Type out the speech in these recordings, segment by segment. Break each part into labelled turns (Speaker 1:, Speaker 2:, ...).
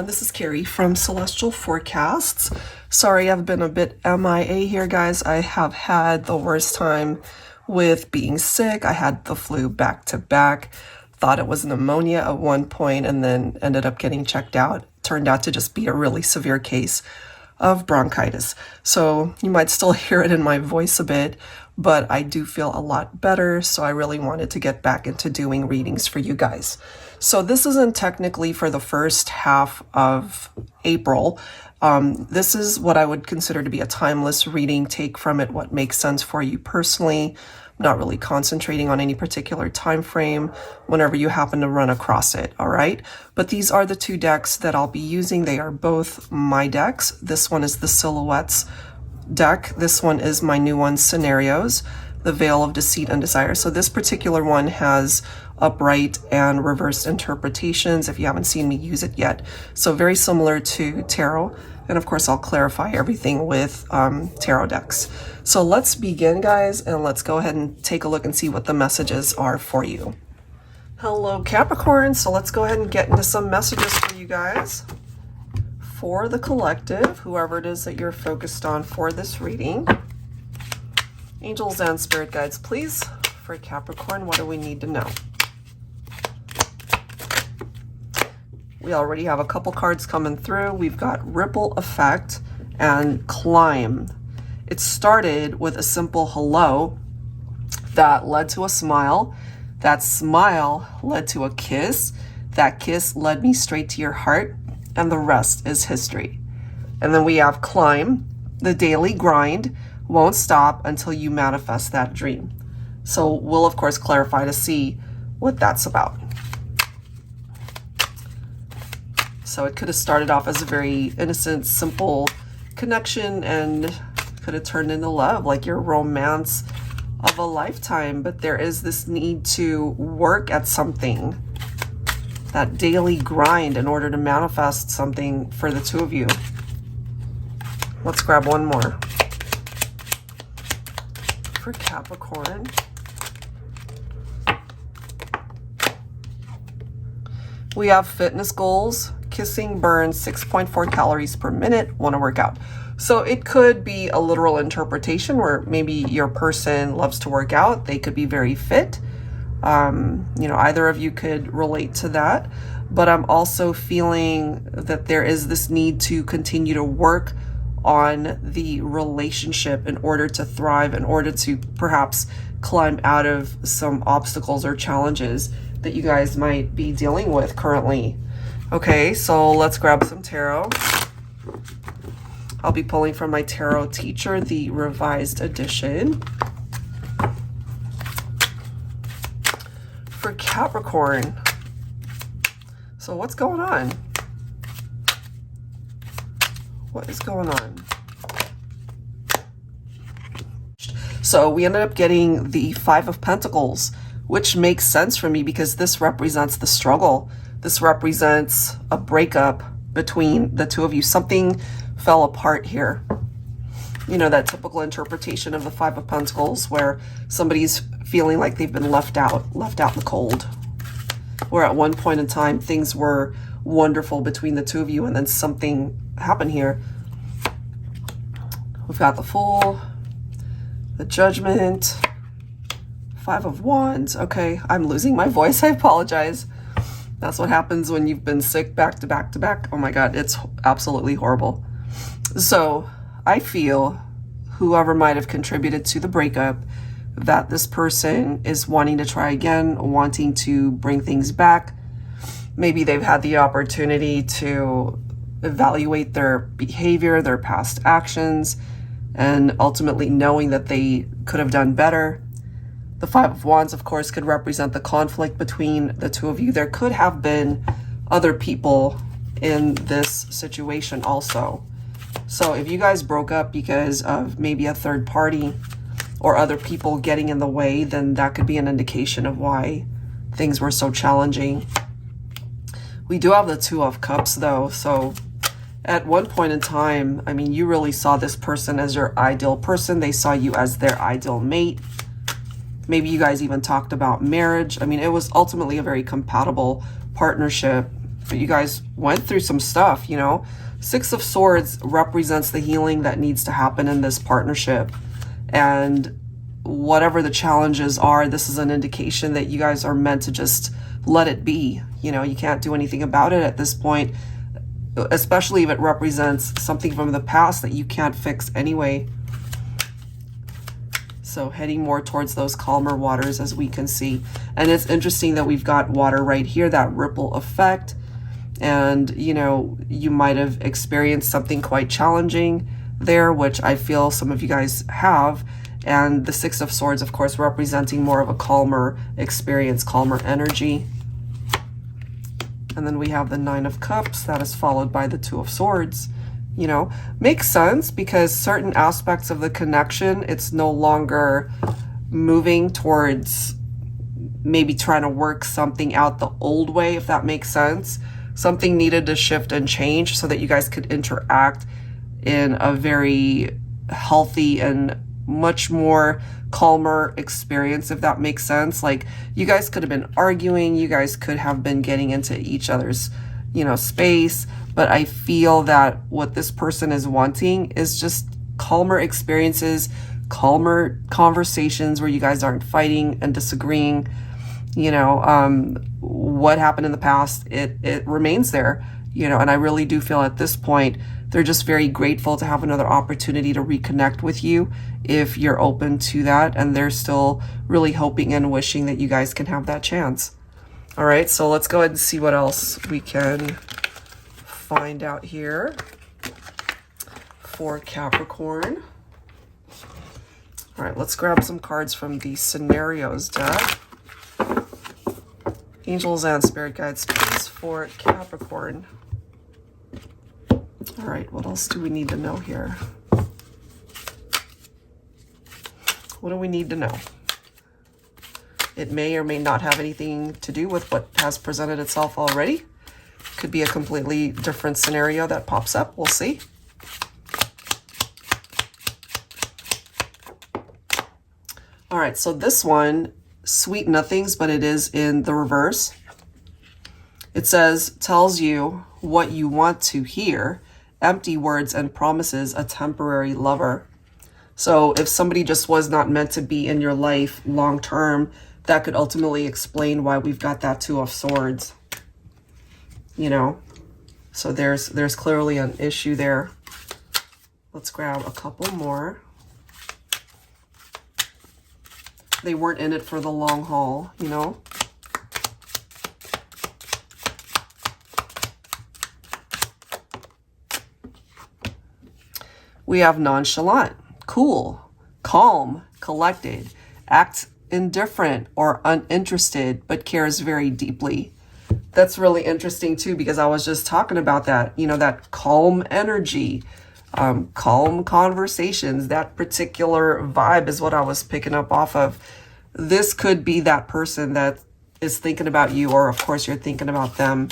Speaker 1: everyone, this is Carrie from Celestial Forecasts. Sorry, I've been a bit MIA here, guys. I have had the worst time with being sick. I had the flu back to back. Thought it was pneumonia at one point and then ended up getting checked out. Turned out to just be a really severe case of bronchitis. So you might still hear it in my voice a bit, but I do feel a lot better. So I really wanted to get back into doing readings for you guys. So this isn't technically for the first half of April. This is what I would consider to be a timeless reading. Take from it what makes sense for you personally. I'm not really concentrating on any particular time frame whenever you happen to run across it, all right? But these are the two decks that I'll be using. They are both my decks. This one is the Silhouettes deck. This one is my new one, Scenarios, the Veil of Deceit and Desire. So this particular one has upright and reversed interpretations if you haven't seen me use it yet. So very similar to tarot. And of course, I'll clarify everything with tarot decks. So let's begin, guys, and let's go ahead and take a look and see what the messages are for you. Hello, Capricorn. So let's go ahead and get into some messages for you guys. For the collective, whoever it is that you're focused on for this reading. Angels and spirit guides, please. For Capricorn, what do we need to know? We already have a couple cards coming through. We've got Ripple Effect and Climb. It started with a simple hello that led to a smile. That smile led to a kiss. That kiss led me straight to your heart, and the rest is history. And then we have Climb. The daily grind won't stop until you manifest that dream. So we'll, of course, clarify to see what that's about. So it could have started off as a very innocent, simple connection and could have turned into love, like your romance of a lifetime. But there is this need to work at something, that daily grind, in order to manifest something for the two of you. Let's grab one more. For Capricorn. We have fitness goals. Kissing burns 6.4 calories per minute. Want to work out. So it could be a literal interpretation where maybe your person loves to work out. They could be very fit. Either of you could relate to that. But I'm also feeling that there is this need to continue to work on the relationship in order to thrive, in order to perhaps climb out of some obstacles or challenges that you guys might be dealing with currently. Okay, so let's grab some tarot. I'll be pulling from my Tarot Teacher, the revised edition. For Capricorn. So what's going on? What is going on? So we ended up getting the Five of Pentacles, which makes sense for me because this represents the struggle. This represents a breakup between the two of you. Something fell apart here. You know, that typical interpretation of the Five of Pentacles where somebody's feeling like they've been left out in the cold. Where at one point in time, things were wonderful between the two of you and then something happened here. We've got the Fool, the Judgment, Five of Wands. Okay, I'm losing my voice. I apologize. That's what happens when you've been sick back to back to back. Oh my God, it's absolutely horrible. So I feel whoever might have contributed to the breakup, that this person is wanting to try again, wanting to bring things back. Maybe they've had the opportunity to evaluate their behavior, their past actions, and ultimately knowing that they could have done better. The Five of Wands, of course, could represent the conflict between the two of you. There could have been other people in this situation also. So if you guys broke up because of maybe a third party or other people getting in the way, then that could be an indication of why things were so challenging. We do have the Two of Cups, though. So at one point in time, I mean, you really saw this person as your ideal person. They saw you as their ideal mate. Maybe you guys even talked about marriage. I mean, it was ultimately a very compatible partnership. but you guys went through some stuff, you know. Six of Swords represents the healing that needs to happen in this partnership. And whatever the challenges are, this is an indication that you guys are meant to just let it be. You know, you can't do anything about it at this point, especially if it represents something from the past that you can't fix anyway. So heading more towards those calmer waters, as we can see. And it's interesting that we've got water right here, that ripple effect. And, you know, you might have experienced something quite challenging there, which I feel some of you guys have. And the Six of Swords, of course, representing more of a calmer experience, calmer energy. And then we have the Nine of Cups that is followed by the Two of Swords. You know, makes sense because certain aspects of the connection, it's no longer moving towards maybe trying to work something out the old way, if that makes sense. Something needed to shift and change so that you guys could interact in a very healthy and much more calmer experience, if that makes sense. Like, you guys could have been arguing, you guys could have been getting into each other's, you know, space, but I feel that what this person is wanting is just calmer experiences, calmer conversations where you guys aren't fighting and disagreeing. You know, what happened in the past, it remains there, you know, and I really do feel at this point, they're just very grateful to have another opportunity to reconnect with you if you're open to that. And they're still really hoping and wishing that you guys can have that chance. All right, so let's go ahead and see what else we can find out here for Capricorn. All right, let's grab some cards from the Scenarios deck. Angels and Spirit Guides, please, for Capricorn. All right, what else do we need to know here? What do we need to know? It may or may not have anything to do with what has presented itself already. Could be a completely different scenario that pops up. We'll see. All right, so this one, sweet nothings, but it is in the reverse. It says, tells you what you want to hear, empty words and promises, a temporary lover. So if somebody just was not meant to be in your life long term, that could ultimately explain why we've got that Two of Swords. You know, so there's clearly an issue there. Let's grab a couple more. They weren't in it for the long haul, you know. We have nonchalant, cool, calm, collected, acts indifferent or uninterested, but cares very deeply. That's really interesting too, because I was just talking about that, you know, that calm energy, calm conversations, that particular vibe is what I was picking up off of. This could be that person that is thinking about you, or of course you're thinking about them.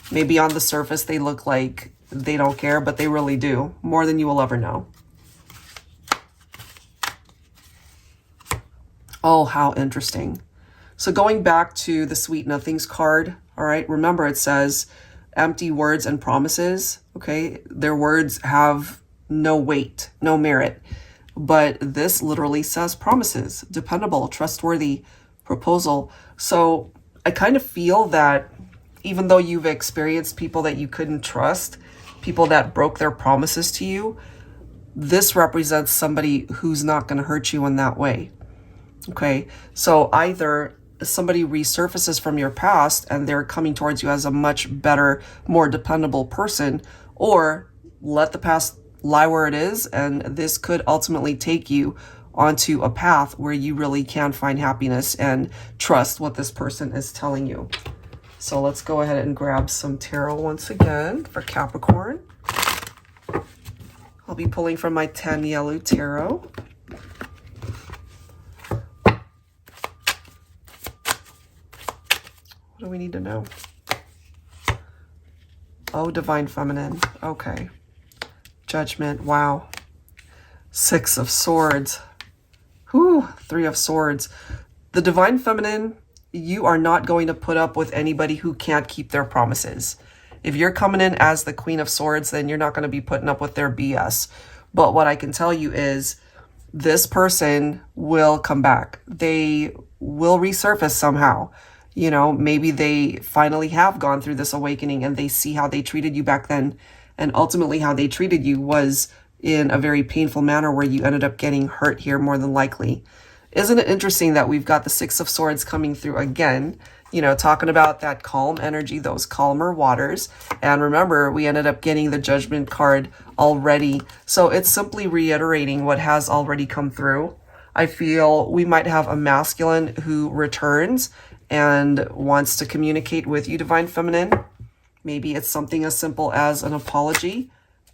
Speaker 1: Maybe on the surface they look like they don't care, but they really do, more than you will ever know. Oh, how interesting. So going back to the Sweet Nothings card, all right, remember it says empty words and promises, okay? Their words have no weight, no merit. But this literally says promises, dependable, trustworthy, proposal. So I kind of feel that even though you've experienced people that you couldn't trust, people that broke their promises to you, this represents somebody who's not going to hurt you in that way. Okay, so either somebody resurfaces from your past and they're coming towards you as a much better, more dependable person, or let the past lie where it is, and this could ultimately take you onto a path where you really can find happiness and trust what this person is telling you. So let's go ahead and grab some tarot once again for Capricorn. I'll be pulling from my TANIELU tarot. What do we need to know? Oh, Divine Feminine. Okay. Judgment. Wow. Six of Swords. Whew. Three of Swords. The Divine Feminine, you are not going to put up with anybody who can't keep their promises. If you're coming in as the Queen of Swords, then you're not going to be putting up with their BS. But what I can tell you is this person will come back. They will resurface somehow. You know, maybe they finally have gone through this awakening and they see how they treated you back then. And ultimately how they treated you was in a very painful manner where you ended up getting hurt here more than likely. Isn't it interesting that we've got the Six of Swords coming through again, you know, talking about that calm energy, those calmer waters. And remember, we ended up getting the Judgment card already. So it's simply reiterating what has already come through. I feel we might have a masculine who returns and wants to communicate with you, Divine Feminine. Maybe it's something as simple as an apology,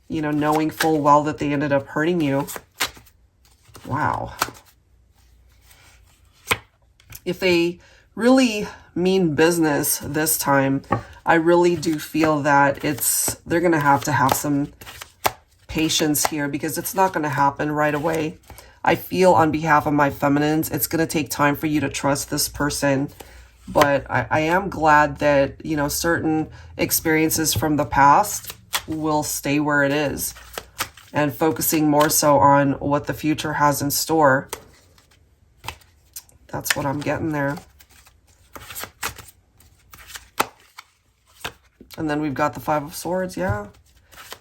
Speaker 1: you know, knowing full well that they ended up hurting you. Wow. If they really mean business this time, I really do feel that they're going to have some patience here because it's not going to happen right away. I feel on behalf of my feminines, it's going to take time for you to trust this person. But I am glad that, you know, certain experiences from the past will stay where it is and focusing more so on what the future has in store. That's what I'm getting there. And then we've got the Five of Swords, yeah.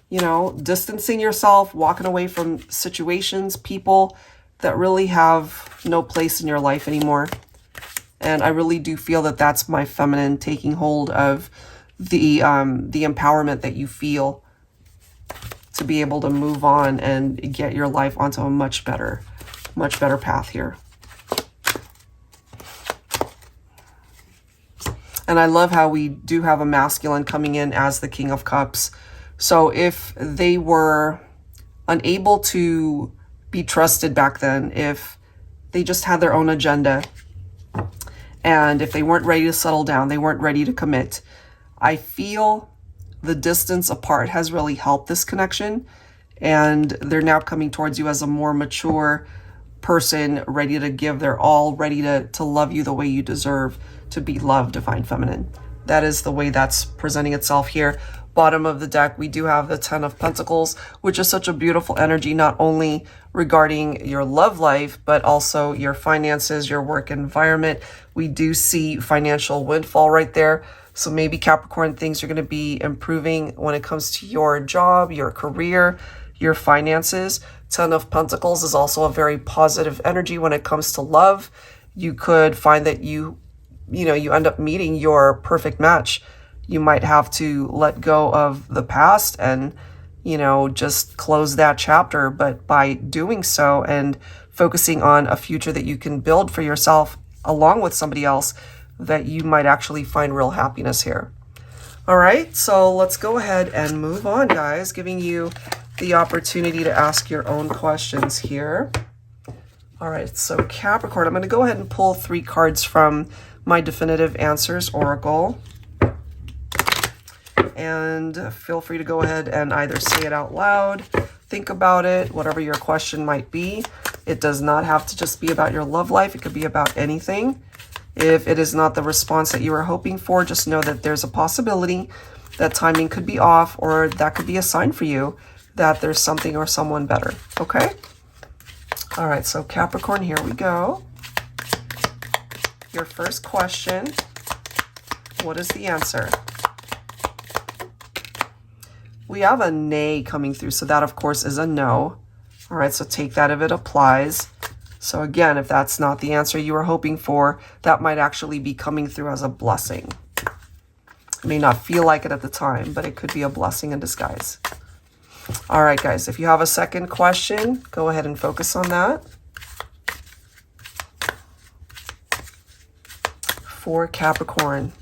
Speaker 1: You know, distancing yourself, walking away from situations, people that really have no place in your life anymore. And I really do feel that that's my feminine taking hold of the empowerment that you feel to be able to move on and get your life onto a much better path here. And I love how we do have a masculine coming in as the King of Cups. So if they were unable to be trusted back then, if they just had their own agenda, and if they weren't ready to settle down, they weren't ready to commit, I feel the distance apart has really helped this connection. And they're now coming towards you as a more mature person, ready to give their all, ready to love you the way you deserve to be loved, Divine Feminine. That is the way that's presenting itself here. Bottom of the deck, we do have the Ten of Pentacles, which is such a beautiful energy, not only regarding your love life, but also your finances, your work environment. We do see financial windfall right there. So maybe Capricorn, things are going to be improving when it comes to your job, your career, your finances. Ten of Pentacles is also a very positive energy when it comes to love. You could find that you end up meeting your perfect match. You might have to let go of the past and, you know, just close that chapter. But by doing so and focusing on a future that you can build for yourself along with somebody else, that you might actually find real happiness here. All right, so let's go ahead and move on, guys, giving you the opportunity to ask your own questions here. All right, so Capricorn, I'm going to go ahead and pull 3 cards from my Definitive Answers Oracle. And feel free to go ahead and either say it out loud, think about it, whatever your question might be. It does not have to just be about your love life. It could be about anything. If it is not the response that you were hoping for, just know that there's a possibility that timing could be off, or that could be a sign for you that there's something or someone better, okay? All right, so Capricorn, here we go. Your first question, what is the answer? We have a nay coming through, so that, of course, is a no. All right, so take that if it applies. So again, if that's not the answer you were hoping for, that might actually be coming through as a blessing. It may not feel like it at the time, but it could be a blessing in disguise. All right, guys, if you have a second question, go ahead and focus on that. For Capricorn.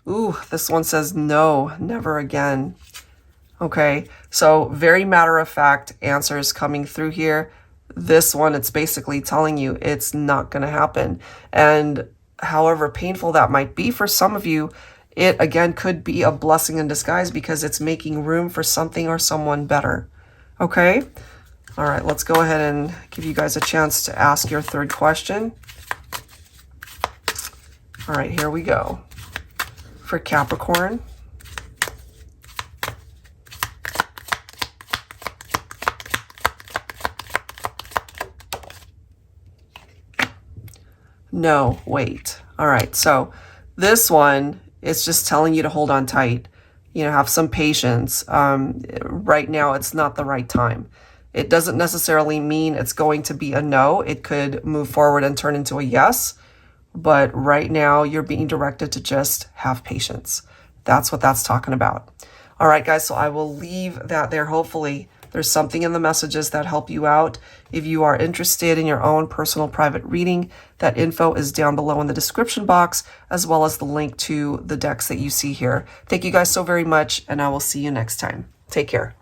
Speaker 1: Ooh, this one says no, never again. Okay, so very matter-of-fact answers coming through here. This one, it's basically telling you it's not going to happen. And however painful that might be for some of you, it again could be a blessing in disguise because it's making room for something or someone better. Okay, All right, let's go ahead and give you guys a chance to ask your third question. All right, here we go. For Capricorn. No, wait. All right, so this one is just telling you to hold on tight. You know, have some patience. Right now, it's not the right time. It doesn't necessarily mean it's going to be a no. It could move forward and turn into a yes. But right now, you're being directed to just have patience. That's what that's talking about. All right, guys, so I will leave that there. Hopefully, there's something in the messages that help you out. If you are interested in your own personal private reading, that info is down below in the description box, as well as the link to the decks that you see here. Thank you guys so very much, and I will see you next time. Take care.